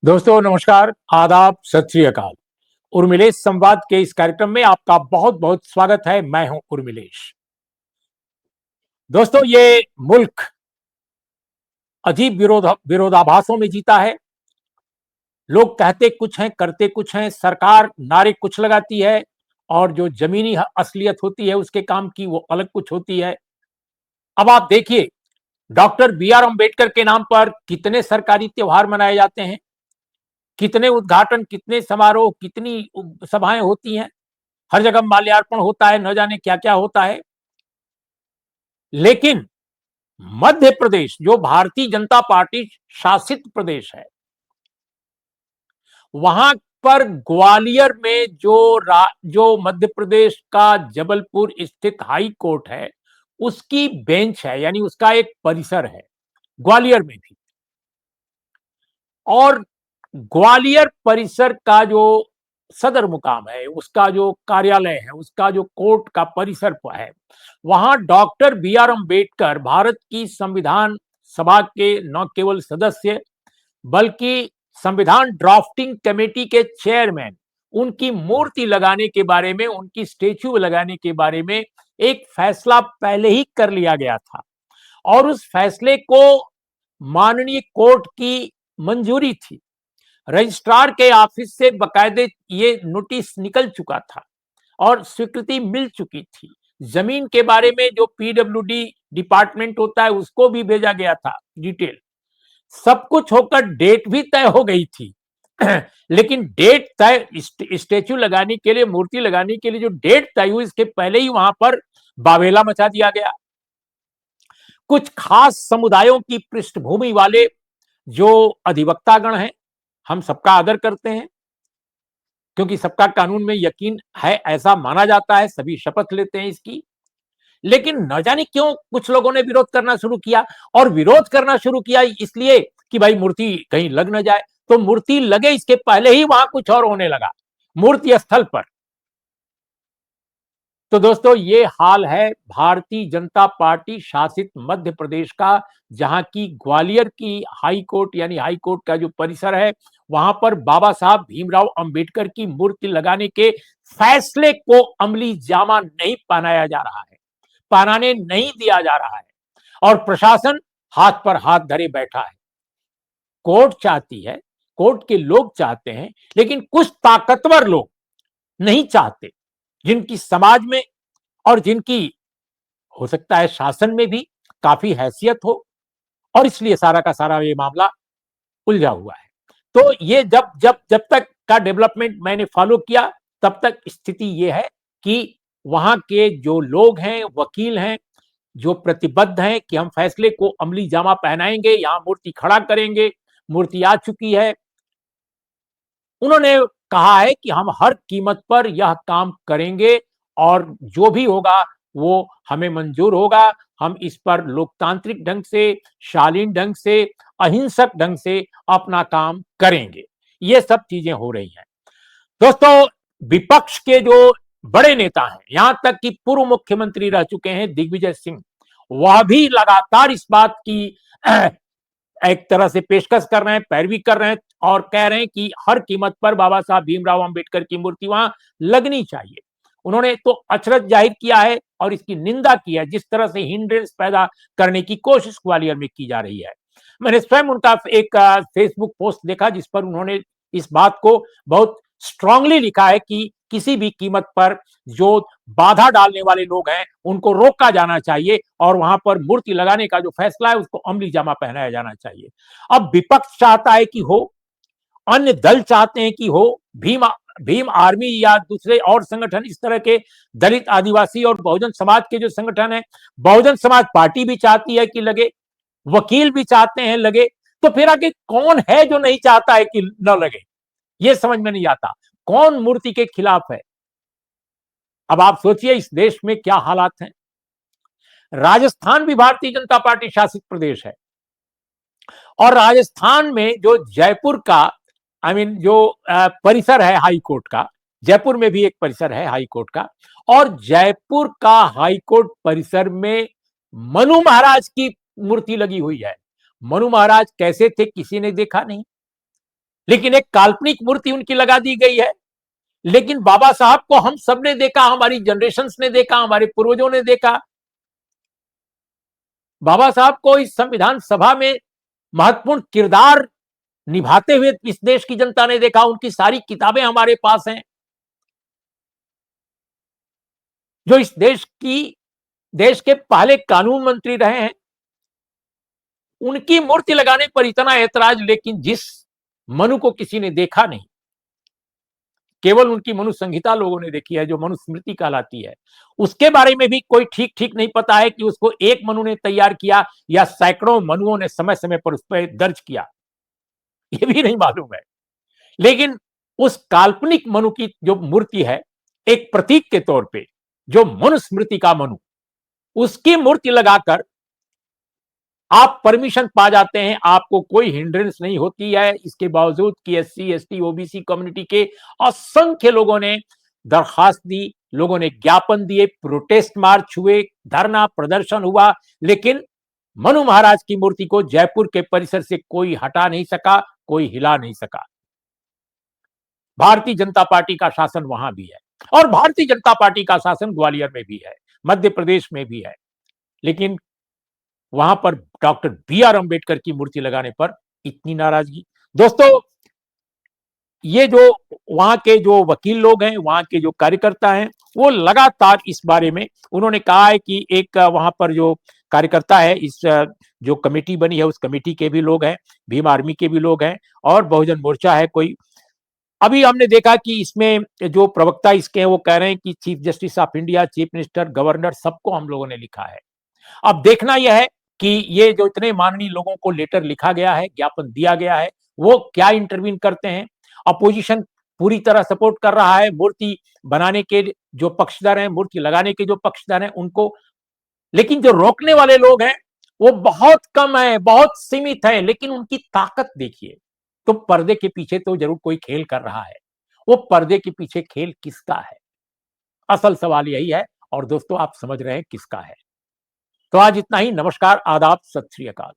दोस्तों नमस्कार, आदाब, सत श्री अकाल। उर्मिलेश संवाद के इस कार्यक्रम में आपका बहुत बहुत स्वागत है। मैं हूं उर्मिलेश। दोस्तों ये मुल्क अजीब विरोधाभासों में जीता है। लोग कहते कुछ हैं, करते कुछ हैं। सरकार नारे कुछ लगाती है और जो जमीनी असलियत होती है उसके काम की वो अलग कुछ होती है। अब आप देखिए, डॉक्टर बी आर अम्बेडकर के नाम पर कितने सरकारी त्योहार मनाए जाते हैं, कितने उद्घाटन, कितने समारोह, कितनी सभाएं होती हैं। हर जगह माल्यार्पण होता है, न जाने क्या क्या होता है। लेकिन मध्य प्रदेश जो भारतीय जनता पार्टी शासित प्रदेश है, वहां पर ग्वालियर में जो मध्य प्रदेश का जबलपुर स्थित हाई कोर्ट है, उसकी बेंच है, यानी उसका एक परिसर है ग्वालियर में भी। और ग्वालियर परिसर का जो सदर मुकाम है, उसका जो कार्यालय है, उसका जो कोर्ट का परिसर है, वहां doctor B R Ambedkar Bharat की संविधान सभा के न केवल सदस्य बल्कि संविधान ड्राफ्टिंग कमेटी के चेयरमैन, उनकी मूर्ति लगाने के बारे में, उनकी स्टेच्यू लगाने के बारे में एक फैसला पहले ही कर लिया गया था। और उस फैसले को माननीय कोर्ट की मंजूरी थी। रजिस्ट्रार के ऑफिस से बकायदे ये नोटिस निकल चुका था और स्वीकृति मिल चुकी थी। जमीन के बारे में जो पीडब्ल्यूडी डिपार्टमेंट होता है उसको भी भेजा गया था डिटेल। सब कुछ होकर डेट भी तय हो गई थी। लेकिन डेट तय, स्टेच्यू लगाने के लिए, मूर्ति लगाने के लिए जो डेट तय हुई, इसके पहले ही वहां पर बावेला मचा दिया गया। कुछ खास समुदायों की पृष्ठभूमि वाले जो अधिवक्तागण हैं, हम सबका आदर करते हैं क्योंकि सबका कानून में यकीन है, ऐसा माना जाता है, सभी शपथ लेते हैं इसकी। लेकिन न जाने क्यों कुछ लोगों ने विरोध करना शुरू किया, और विरोध करना शुरू किया इसलिए कि भाई मूर्ति कहीं लग न जाए। तो मूर्ति लगे इसके पहले ही वहां कुछ और होने लगा मूर्ति स्थल पर। तो दोस्तों ये हाल है भारतीय जनता पार्टी शासित मध्य प्रदेश का, जहां की ग्वालियर की हाई कोर्ट, यानी हाई कोर्ट का जो परिसर है, वहां पर बाबा साहब भीमराव अंबेडकर की मूर्ति लगाने के फैसले को अमली जामा नहीं पहनाया जा रहा है, पहनाने नहीं दिया जा रहा है। और प्रशासन हाथ पर हाथ धरे बैठा है। कोर्ट चाहती है, कोर्ट के लोग चाहते हैं, लेकिन कुछ ताकतवर लोग नहीं चाहते, जिनकी समाज में और जिनकी हो सकता है शासन में भी काफी हैसियत हो, और इसलिए सारा का सारा ये मामला उलझा हुआ है। तो ये जब जब जब तक का डेवलपमेंट मैंने फॉलो किया, तब तक स्थिति ये है कि वहां के जो लोग हैं, वकील हैं, जो प्रतिबद्ध हैं कि हम फैसले को अमली जामा पहनाएंगे, यहां मूर्ति खड़ा करेंगे, मूर्ति आ चुकी है, उन्होंने कहा है कि हम हर कीमत पर यह काम करेंगे और जो भी होगा वो हमें मंजूर होगा। हम इस पर लोकतांत्रिक ढंग से, शालीन ढंग से, अहिंसक ढंग से अपना काम करेंगे। ये सब चीजें हो रही हैं। दोस्तों विपक्ष के जो बड़े नेता हैं, यहां तक कि पूर्व मुख्यमंत्री रह चुके हैं दिग्विजय सिंह, वह भी लगातार इस बात की एक तरह से पेशकश कर रहे हैं, पैरवी कर रहे हैं, और कह रहे हैं कि हर कीमत पर बाबा साहब भीमराव अंबेडकर की मूर्ति वहां लगनी चाहिए। उन्होंने तो अचरज जाहिर किया है और इसकी निंदा की है, जिस तरह से हिंड्रेंस पैदा करने की कोशिश ग्वालियर में की जा रही है। मैंने स्वयं उनका एक फेसबुक पोस्ट देखा जिस पर उन्होंने इस बात को बहुत स्ट्रांगली लिखा है कि किसी भी कीमत पर जो बाधा डालने वाले लोग हैं उनको रोका जाना चाहिए, और वहां पर मूर्ति लगाने का जो फैसला है उसको अमली जामा पहनाया जाना चाहिए। अब विपक्ष चाहता है कि हो, अन्य दल चाहते हैं कि हो, भीम भीम आर्मी या दूसरे और संगठन, इस तरह के दलित, आदिवासी और बहुजन समाज के जो संगठन है, बहुजन समाज पार्टी भी चाहती है कि लगे, वकील भी चाहते हैं लगे। तो फिर आगे कौन है जो नहीं चाहता है कि न लगे? ये समझ में नहीं आता। कौन मूर्ति के खिलाफ है? अब आप सोचिए इस देश में क्या हालात हैं। राजस्थान भी भारतीय जनता पार्टी शासित प्रदेश है, और राजस्थान में जो जयपुर का, जो परिसर है हाई कोर्ट का, जयपुर में भी एक परिसर है हाई कोर्ट का, और जयपुर का हाई कोर्ट परिसर में मनु महाराज की मूर्ति लगी हुई है। मनु महाराज कैसे थे किसी ने देखा नहीं, लेकिन एक काल्पनिक मूर्ति उनकी लगा दी गई है। लेकिन बाबा साहब को हम सब ने देखा, हमारी जनरेशन्स ने देखा, हमारे पूर्वजों ने देखा। बाबा साहब को इस संविधान सभा में महत्वपूर्ण किरदार निभाते हुए इस देश की जनता ने देखा। उनकी सारी किताबें हमारे पास हैं, जो इस देश के पहले कानून मंत्री रहे हैं। उनकी मूर्ति लगाने पर इतना ऐतराज, लेकिन जिस मनु को किसी ने देखा नहीं, केवल उनकी मनु संहिता लोगों ने देखी है, जो मनुस्मृति कहलाती है। उसके बारे में भी कोई ठीक ठीक नहीं पता है कि उसको एक मनु ने तैयार किया या सैकड़ों मनुओं ने समय समय पर उस पर दर्ज किया, ये भी नहीं मालूम है। लेकिन उस काल्पनिक मनु की जो मूर्ति है, एक प्रतीक के तौर पे, जो मनुस्मृति का मनु, उसकी मूर्ति लगाकर आप परमिशन पा जाते हैं, आपको कोई हिंड्रेंस नहीं होती है। इसके बावजूद कि एससी, एसटी, ओबीसी कम्युनिटी के असंख्य लोगों ने दरखास्त दी, लोगों ने ज्ञापन दिए, प्रोटेस्ट मार्च हुए, धरना प्रदर्शन हुआ, लेकिन मनु महाराज की मूर्ति को जयपुर के परिसर से कोई हटा नहीं सका, कोई हिला नहीं सका। भारतीय जनता पार्टी का शासन वहां भी है, और भारतीय जनता पार्टी का शासन ग्वालियर में भी है, मध्य प्रदेश में भी है। लेकिन वहां पर डॉक्टर बी आर अंबेडकर की मूर्ति लगाने पर इतनी नाराजगी। दोस्तों, ये जो वहां के जो वकील लोग हैं, वहां के जो कार्यकर्ता हैं, वो लगातार इस बारे में उन्होंने कहा है कि एक वहां पर जो कार्यकर्ता है, इस जो कमेटी बनी है, उस कमेटी के भी लोग हैं, भीम आर्मी के भी लोग हैं, और बहुजन मोर्चा है कोई। अभी हमने देखा कि इसमें जो प्रवक्ता इसके हैं, वो कह रहे हैं कि chief justice of India, chief minister, governor, सबको हम लोगों ने लिखा है। अब देखना यह है कि ये जो इतने माननीय लोगों को लेटर लिखा गया है, ज्ञापन दिया गया है, वो क्या इंटरवीन करते हैं। अपोजिशन पूरी तरह सपोर्ट कर रहा है, मूर्ति बनाने के जो पक्षधर हैं, मूर्ति लगाने के जो पक्षधर हैं उनको, लेकिन जो रोकने वाले लोग हैं वो बहुत कम है, बहुत सीमित है। लेकिन उनकी ताकत देखिए। तो पर्दे के पीछे तो जरूर कोई खेल कर रहा है। वो पर्दे के पीछे खेल किसका है, असल सवाल यही है। और दोस्तों, आप समझ रहे हैं किसका है। तो आज इतना ही। नमस्कार, आदाब, सत श्री अकाल।